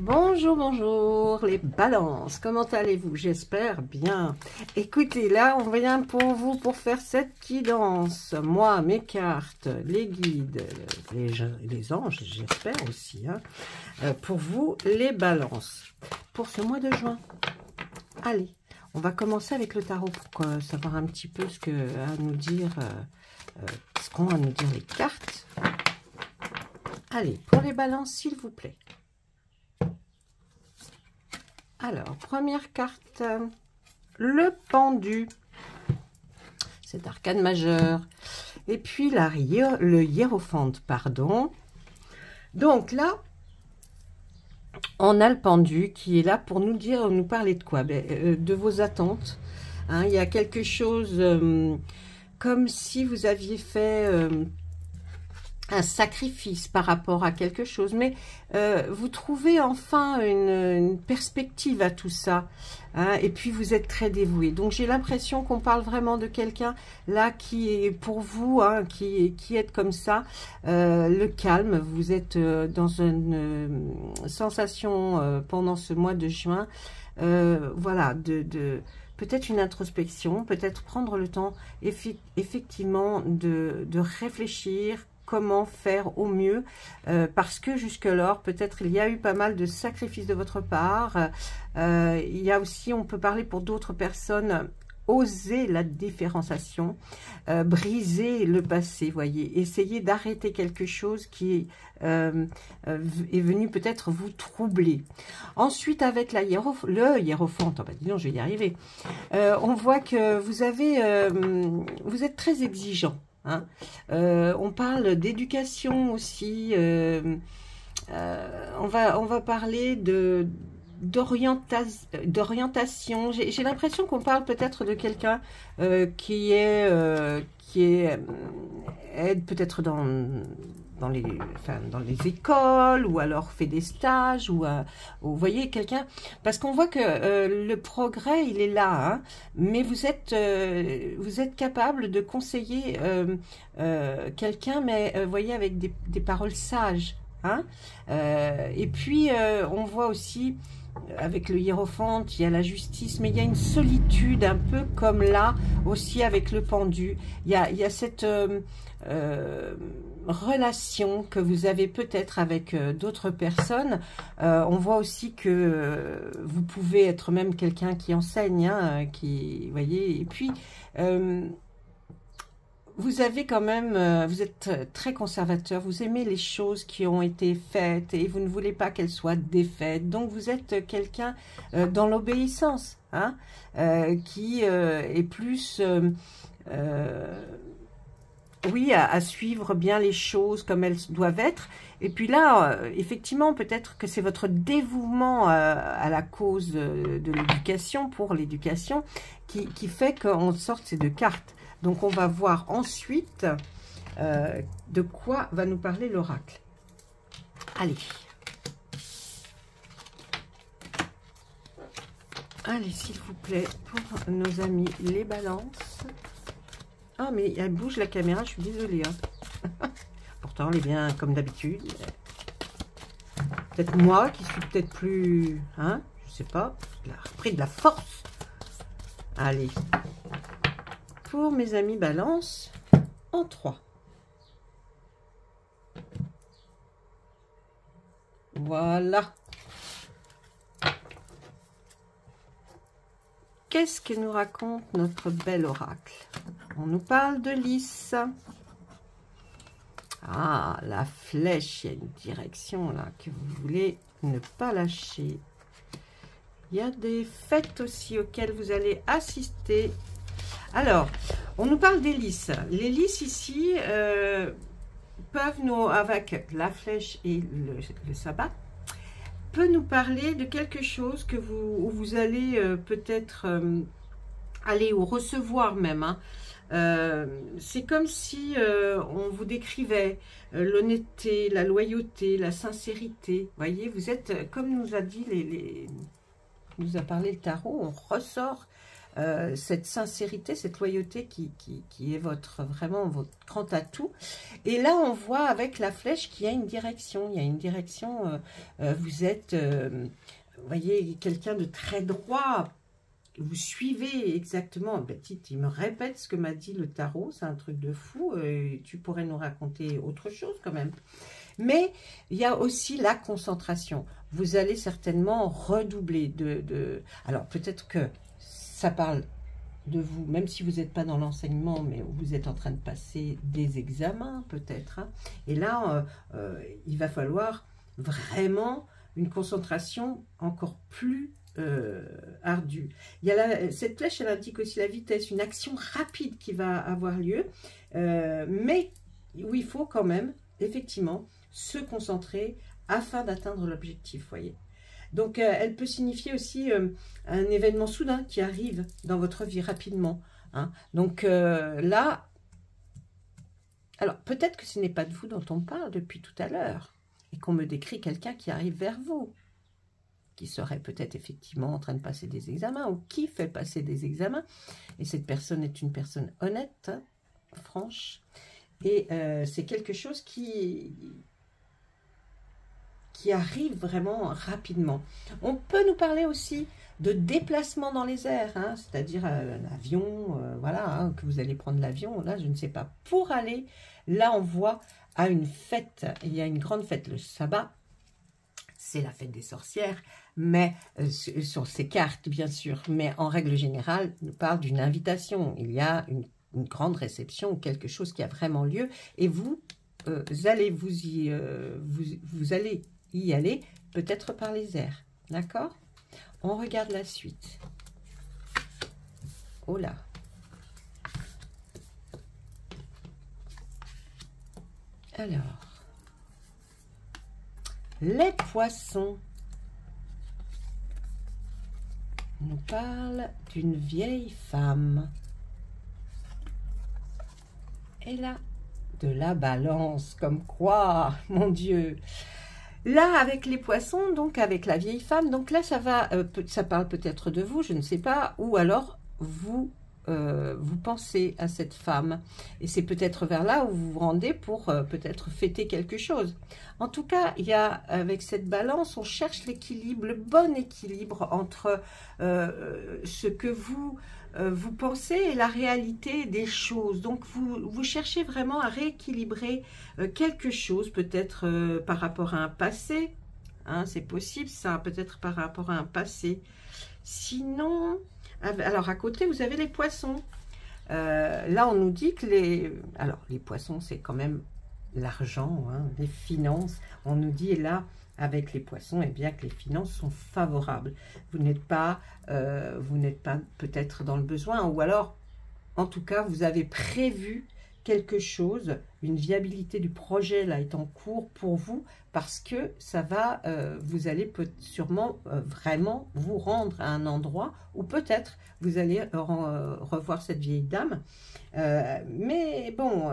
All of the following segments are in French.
Bonjour, bonjour les balances, comment allez-vous? J'espère bien. Écoutez, là on vient pour vous pour faire cette guidance. Moi, mes cartes, les guides, les anges, j'espère aussi, hein, pour vous les balances. Pour ce mois de juin. Allez, on va commencer avec le tarot pour savoir un petit peu ce qu'ont à nous dire les cartes. Allez, pour les balances, s'il vous plaît. Alors, première carte, le pendu. C'est arcane majeur. Et puis, le hiérophante, pardon. Donc là, on a le pendu qui est là pour nous parler de quoi? De vos attentes. Hein, il y a quelque chose comme si vous aviez fait un sacrifice par rapport à quelque chose, mais vous trouvez enfin une perspective à tout ça, hein, et puis vous êtes très dévoué. Donc j'ai l'impression qu'on parle vraiment de quelqu'un là qui est pour vous, hein, qui est comme ça, le calme. Vous êtes dans une sensation pendant ce mois de juin, voilà, peut-être une introspection, peut-être prendre le temps effectivement de réfléchir comment faire au mieux, parce que jusque-là, peut-être il y a eu pas mal de sacrifices de votre part. Il y a aussi, on peut parler pour d'autres personnes, oser la différenciation, briser le passé, voyez, essayer d'arrêter quelque chose qui est venu peut-être vous troubler. Ensuite, avec le hiérophante, oh bah dis donc, je vais y arriver, on voit que vous êtes très exigeant. Hein. On parle d'éducation aussi, on va parler d'orientation. J'ai l'impression qu'on parle peut-être de quelqu'un qui aide peut-être dans les écoles, ou alors fait des stages, ou vous voyez quelqu'un, parce qu'on voit que le progrès il est là, hein, mais vous êtes capable de conseiller quelqu'un, mais vous voyez, avec des paroles sages, hein, et puis on voit aussi avec le hiérophante, il y a la justice, mais il y a une solitude un peu comme là aussi avec le pendu. Il y a cette relation que vous avez peut-être avec d'autres personnes. On voit aussi que vous pouvez être même quelqu'un qui enseigne, hein, qui, voyez, et puis vous avez quand même, vous êtes très conservateur, vous aimez les choses qui ont été faites et vous ne voulez pas qu'elles soient défaites. Donc vous êtes quelqu'un dans l'obéissance, hein, qui est plus, oui, à suivre bien les choses comme elles doivent être. Et puis là, effectivement, peut-être que c'est votre dévouement à la cause de l'éducation, pour l'éducation, qui fait qu'on sorte ces deux cartes. Donc, on va voir ensuite de quoi va nous parler l'oracle. Allez. Allez, s'il vous plaît, pour nos amis les balances. Ah, mais elle bouge la caméra, je suis désolée. Hein. Pourtant, elle est bien comme d'habitude. Peut-être moi qui suis peut-être plus... Hein, je sais pas. Elle a repris de la force. Allez. Pour mes amis balance, en 3. Voilà. Qu'est-ce que nous raconte notre bel oracle? On nous parle de lys. Ah, la flèche, il y a une direction là que vous voulez ne pas lâcher. Il y a des fêtes aussi auxquelles vous allez assister. Alors, on nous parle des lys. Les lys ici peuvent nous, avec la flèche et le sabbat, peut nous parler de quelque chose que où vous allez peut-être aller ou recevoir même. Hein. C'est comme si on vous décrivait l'honnêteté, la loyauté, la sincérité. Vous voyez, vous êtes, comme nous a dit nous a parlé le tarot, on ressort cette sincérité, cette loyauté qui est vraiment votre grand atout. Et là, on voit avec la flèche qu'il y a une direction. Il y a une direction, vous êtes, vous voyez, quelqu'un de très droit. Vous suivez exactement. Petite, il me répète ce que m'a dit le tarot. C'est un truc de fou. Tu pourrais nous raconter autre chose quand même. Mais il y a aussi la concentration. Vous allez certainement redoubler Alors, peut-être que ça parle de vous, même si vous n'êtes pas dans l'enseignement, mais vous êtes en train de passer des examens, peut-être. Hein. Et là, il va falloir vraiment une concentration encore plus ardue. Il y a cette flèche, elle indique aussi la vitesse, une action rapide qui va avoir lieu, mais où il faut quand même, effectivement, se concentrer afin d'atteindre l'objectif, voyez. Donc, elle peut signifier aussi un événement soudain qui arrive dans votre vie rapidement. Hein. Donc, là, alors peut-être que ce n'est pas de vous dont on parle depuis tout à l'heure et qu'on me décrit quelqu'un qui arrive vers vous, qui serait peut-être effectivement en train de passer des examens ou qui fait passer des examens. Et cette personne est une personne honnête, hein, franche. Et c'est quelque chose qui arrive vraiment rapidement. On peut nous parler aussi de déplacement dans les airs, hein, c'est-à-dire l'avion, voilà, hein, que vous allez prendre l'avion, là, je ne sais pas, pour aller, là, on voit à une fête, il y a une grande fête, le sabbat, c'est la fête des sorcières, mais sur ces cartes, bien sûr, mais en règle générale, on nous parle d'une invitation, il y a une grande réception ou quelque chose qui a vraiment lieu, et vous allez vous allez y aller, peut-être par les airs. D'accord? On regarde la suite. Oh là! Alors, les poissons nous parlent d'une vieille femme. Et là, de la balance, comme quoi, mon Dieu! Là, avec les poissons, donc avec la vieille femme, donc là, ça parle peut-être de vous, je ne sais pas, ou alors vous pensez à cette femme. Et c'est peut-être vers là où vous vous rendez pour peut-être fêter quelque chose. En tout cas, il y a, avec cette balance, on cherche l'équilibre, le bon équilibre entre ce que vous pensez et la réalité des choses. Donc, vous cherchez vraiment à rééquilibrer quelque chose, peut-être par rapport à un passé. Hein, c'est possible, ça, peut-être par rapport à un passé. Sinon, alors à côté, vous avez les poissons. Là, on nous dit que les poissons, c'est quand même l'argent, hein, les finances. On nous dit là, avec les poissons, eh bien, que les finances sont favorables. Vous n'êtes pas peut-être dans le besoin, ou alors, en tout cas, vous avez prévu quelque chose, une viabilité du projet là est en cours pour vous, parce que ça va, vous allez sûrement vraiment vous rendre à un endroit où peut-être vous allez revoir cette vieille dame. Mais bon...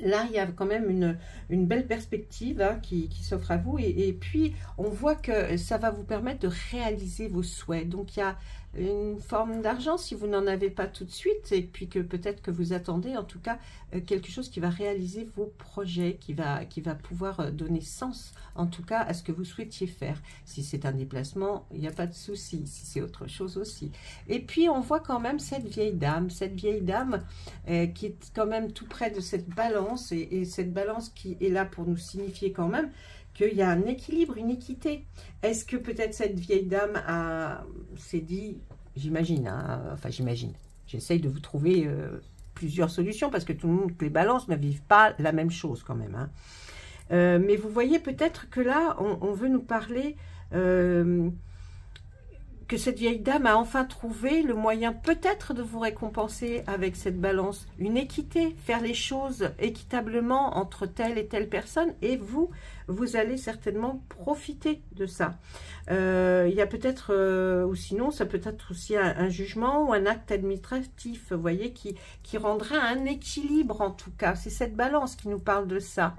Là, il y a quand même une belle perspective hein, qui s'offre à vous. Et puis, on voit que ça va vous permettre de réaliser vos souhaits. Donc, il y a une forme d'argent si vous n'en avez pas tout de suite. Et puis, que peut-être que vous attendez, en tout cas, quelque chose qui va réaliser vos projets, qui va pouvoir donner sens, en tout cas, à ce que vous souhaitiez faire. Si c'est un déplacement, il n'y a pas de souci. Si c'est autre chose aussi. Et puis, on voit quand même cette vieille dame qui est quand même tout près de cette balance. Et cette balance qui est là pour nous signifier quand même qu'il y a un équilibre, une équité. Est-ce que peut-être cette vieille dame s'est dit, j'imagine, hein, enfin j'imagine, j'essaye de vous trouver plusieurs solutions parce que toutes les balances ne vivent pas la même chose quand même. Hein. Mais vous voyez peut-être que là, on veut nous parler... que cette vieille dame a enfin trouvé le moyen peut-être de vous récompenser avec cette balance. Une équité, faire les choses équitablement entre telle et telle personne et vous allez certainement profiter de ça. Il y a peut-être, ou sinon ça peut être aussi un jugement ou un acte administratif, vous voyez, qui rendra un équilibre en tout cas. C'est cette balance qui nous parle de ça.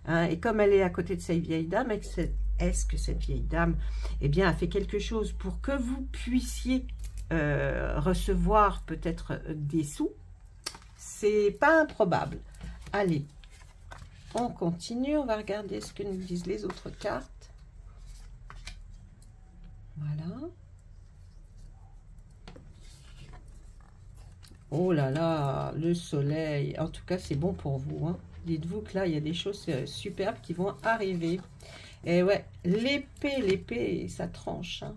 Hein, et comme elle est à côté de cette vieille dame, est-ce que cette vieille dame, eh bien, a fait quelque chose pour que vous puissiez recevoir peut-être des sous, c'est pas improbable. Allez, on continue, on va regarder ce que nous disent les autres cartes. Voilà. Oh là là, le soleil. En tout cas, c'est bon pour vous, hein. Dites-vous que là, il y a des choses superbes qui vont arriver. Et ouais, l'épée, ça tranche, hein.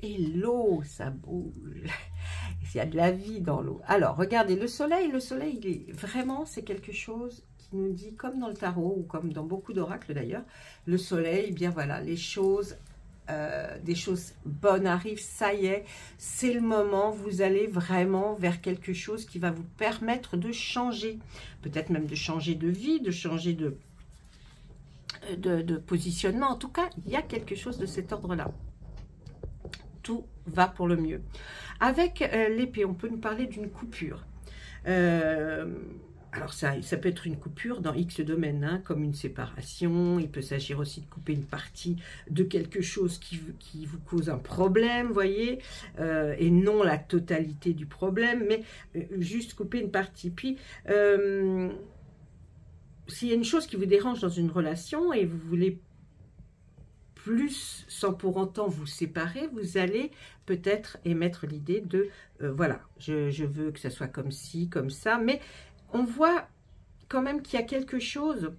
Et l'eau, ça bouge. Il y a de la vie dans l'eau. Alors, regardez, le soleil, il est vraiment, c'est quelque chose qui nous dit, comme dans le tarot, ou comme dans beaucoup d'oracles d'ailleurs, le soleil, bien voilà, les choses, des choses bonnes arrivent, ça y est, c'est le moment, vous allez vraiment vers quelque chose qui va vous permettre de changer, peut-être même de changer de vie, de changer de positionnement. En tout cas, il y a quelque chose de cet ordre-là. Tout va pour le mieux. Avec l'épée, on peut nous parler d'une coupure. Alors ça peut être une coupure dans X domaines, hein, comme une séparation. Il peut s'agir aussi de couper une partie de quelque chose qui vous cause un problème, voyez, et non la totalité du problème, mais juste couper une partie. Puis, s'il y a une chose qui vous dérange dans une relation et vous voulez plus, sans pour autant vous séparer, vous allez peut-être émettre l'idée de, voilà, je veux que ça soit comme ci, comme ça, mais on voit quand même qu'il y a quelque chose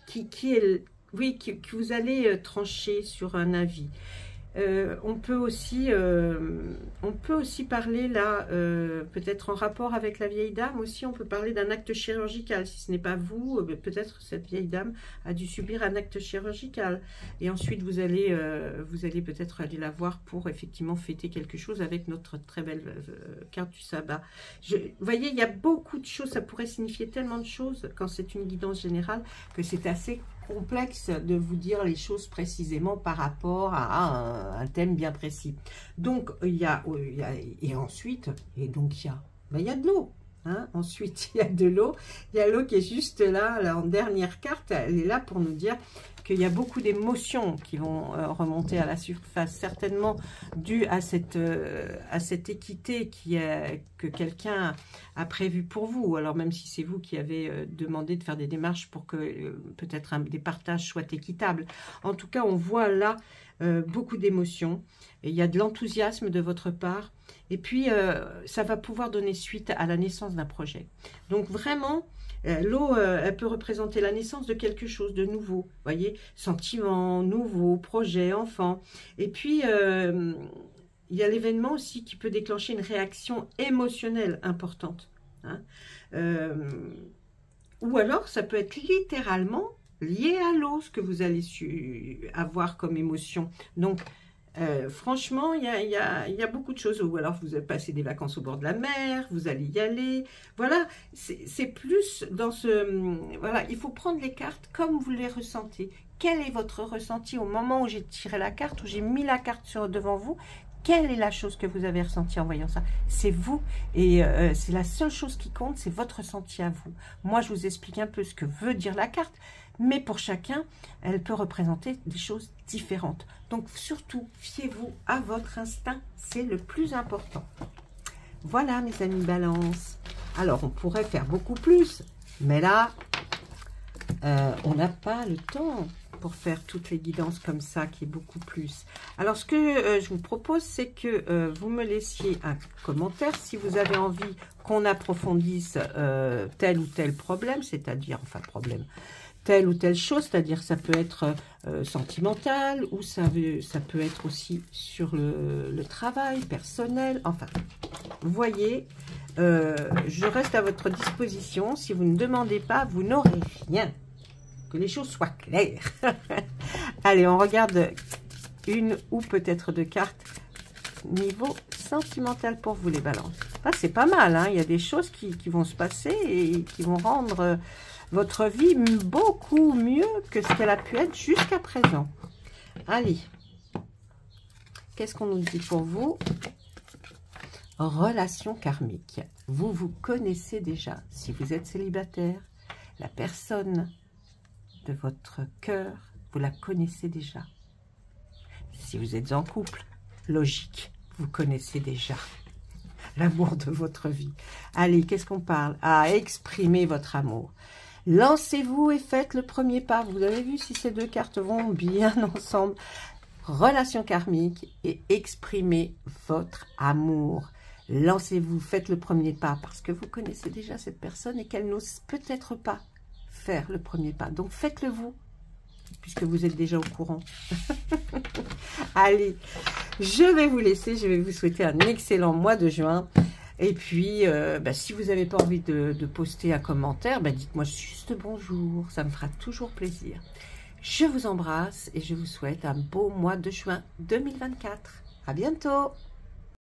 qui est, oui, que vous allez trancher sur un avis. On peut aussi parler là, peut-être en rapport avec la vieille dame aussi, on peut parler d'un acte chirurgical. Si ce n'est pas vous, peut-être cette vieille dame a dû subir un acte chirurgical. Et ensuite, vous allez peut-être aller la voir pour effectivement fêter quelque chose avec notre très belle carte du sabbat. Vous voyez, il y a beaucoup de choses, ça pourrait signifier tellement de choses quand c'est une guidance générale que c'est assez complexe de vous dire les choses précisément par rapport à un thème bien précis. Donc, il y a ensuite, il y a de l'eau. Hein. Ensuite, il y a de l'eau. Il y a l'eau qui est juste là, en dernière carte. Elle est là pour nous dire qu'il y a beaucoup d'émotions qui vont remonter à la surface, certainement dû à cette équité que quelqu'un a prévue pour vous. Alors même si c'est vous qui avez demandé de faire des démarches pour que peut-être des partages soient équitables. En tout cas, on voit là beaucoup d'émotions. Il y a de l'enthousiasme de votre part. Et puis, ça va pouvoir donner suite à la naissance d'un projet. Donc vraiment, l'eau, elle peut représenter la naissance de quelque chose de nouveau. Vous voyez, sentiment, nouveau, projet, enfant. Et puis, il y a l'événement aussi qui peut déclencher une réaction émotionnelle importante. Hein. Ou alors, ça peut être littéralement lié à l'eau, ce que vous allez avoir comme émotion. Donc, franchement, il y a beaucoup de choses. Ou alors, vous avez passé des vacances au bord de la mer, vous allez y aller. Voilà, c'est plus dans ce... Voilà, il faut prendre les cartes comme vous les ressentez. Quel est votre ressenti au moment où j'ai tiré la carte, où j'ai mis la carte devant vous? Quelle est la chose que vous avez ressentie en voyant ça? C'est vous, et c'est la seule chose qui compte, c'est votre ressenti à vous. Moi, je vous explique un peu ce que veut dire la carte, mais pour chacun, elle peut représenter des choses différentes. Donc, surtout, fiez-vous à votre instinct, c'est le plus important. Voilà, mes amis Balance. Alors, on pourrait faire beaucoup plus, mais là, on n'a pas le temps pour faire toutes les guidances comme ça, qui est beaucoup plus. Alors, ce que je vous propose, c'est que vous me laissiez un commentaire si vous avez envie qu'on approfondisse tel ou tel problème, c'est-à-dire, enfin, problème, telle ou telle chose, c'est-à-dire ça peut être sentimental, ou ça peut être aussi sur le travail personnel, enfin, vous voyez, je reste à votre disposition. Si vous ne demandez pas, vous n'aurez rien. Que les choses soient claires. Allez, on regarde une ou peut-être deux cartes niveau sentimental pour vous les balances. Ah, c'est pas mal, hein. Il y a des choses qui vont se passer et qui vont rendre votre vie beaucoup mieux que ce qu'elle a pu être jusqu'à présent. Allez, qu'est-ce qu'on nous dit pour vous? Relation karmique. Vous vous connaissez déjà. Si vous êtes célibataire, la personne de votre cœur, vous la connaissez déjà. Si vous êtes en couple, logique, vous connaissez déjà l'amour de votre vie. Allez, qu'est-ce qu'on parle? Ah, exprimer votre amour. Lancez-vous et faites le premier pas. Vous avez vu si ces deux cartes vont bien ensemble. Relation karmique et exprimez votre amour. Lancez-vous, faites le premier pas parce que vous connaissez déjà cette personne et qu'elle n'ose peut-être pas faire le premier pas. Donc faites-le vous, puisque vous êtes déjà au courant. Allez, je vais vous laisser, je vais vous souhaiter un excellent mois de juin. Et puis, si vous n'avez pas envie de poster un commentaire, dites-moi juste bonjour, ça me fera toujours plaisir. Je vous embrasse et je vous souhaite un beau mois de juin 2024. À bientôt!